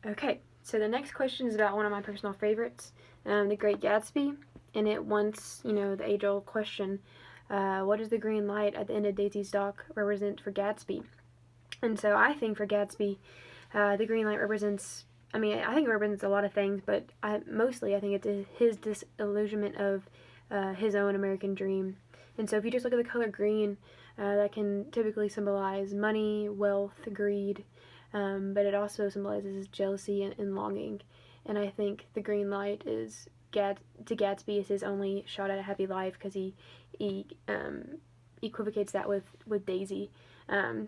Okay, so the next question is about one of my personal favorites, The Great Gatsby, and it wants, the age-old question, what does the green light at the end of Daisy's dock represent for Gatsby? And so I think for Gatsby, the green light represents, I think it represents a lot of things, but mostly I think it's his disillusionment of his own American dream. And so if you just look at the color green, that can typically symbolize money, wealth, greed, but it also symbolizes jealousy and longing. And I think the green light is to Gatsby is his only shot at a happy life because he equivocates that with Daisy.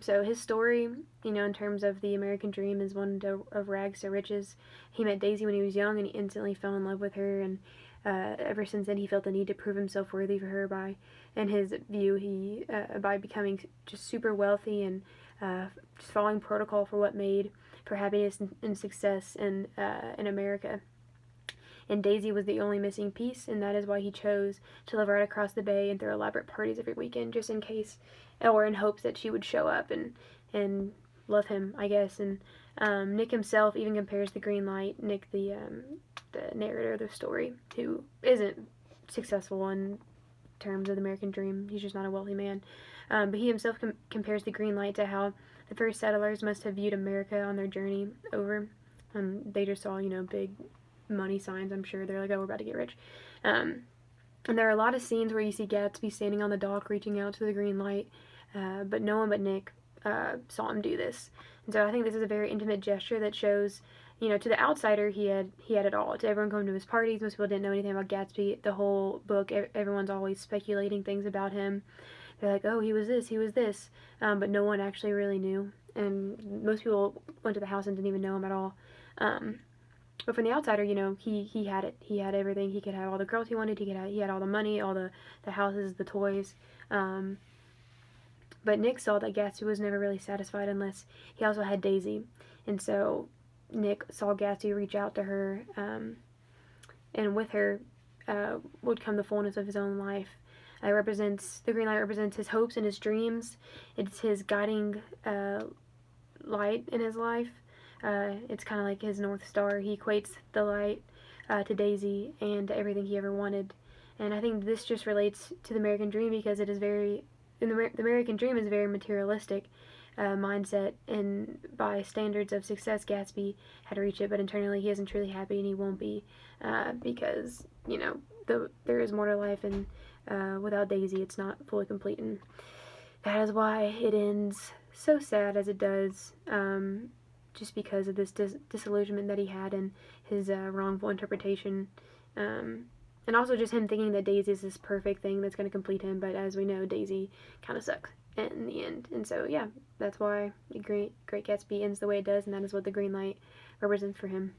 So his story, in terms of the American dream, is one of rags to riches. He met Daisy when he was young, and he instantly fell in love with her. And ever since then, he felt the need to prove himself worthy for her in his view, by becoming just super wealthy and just following protocol for happiness and success in America. And Daisy was the only missing piece, and that is why he chose to live right across the bay and throw elaborate parties every weekend, just in case, or in hopes that she would show up and love him, I guess. And Nick himself even compares the green light. Nick, the narrator of the story, who isn't successful in terms of the American dream. He's just not a wealthy man. But he himself compares the green light to how the first settlers must have viewed America on their journey over. They just saw, big money signs, I'm sure. They're like, oh, we're about to get rich. And there are a lot of scenes where you see Gatsby standing on the dock reaching out to the green light, but no one but Nick saw him do this. And so I think this is a very intimate gesture that shows, to the outsider, he had it all. To everyone coming to his parties, most people didn't know anything about Gatsby. The whole book, everyone's always speculating things about him. They're like, oh, he was this, but no one actually really knew. And most people went to the house and didn't even know him at all. But from the outsider, he had it. He had everything. He could have all the girls he wanted. He had all the money, all the houses, the toys. But Nick saw that Gatsby was never really satisfied unless he also had Daisy. And so Nick saw Gatsby reach out to her, and with her would come the fullness of his own life. The green light represents his hopes and his dreams. It's his guiding light in his life. It's kind of like his North Star. He equates the light to Daisy and to everything he ever wanted. And I think this just relates to the American dream because it is the American dream is a very materialistic mindset, and by standards of success, Gatsby had reached it, but internally he isn't truly happy, and he won't be because there is more to life, and without Daisy, it's not fully complete, and that is why it ends so sad as it does. Just because of this disillusionment that he had and his wrongful interpretation. And also just him thinking that Daisy is this perfect thing that's going to complete him, but as we know, Daisy kind of sucks in the end. And so, yeah, that's why the Great Gatsby ends the way it does, and that is what the green light represents for him.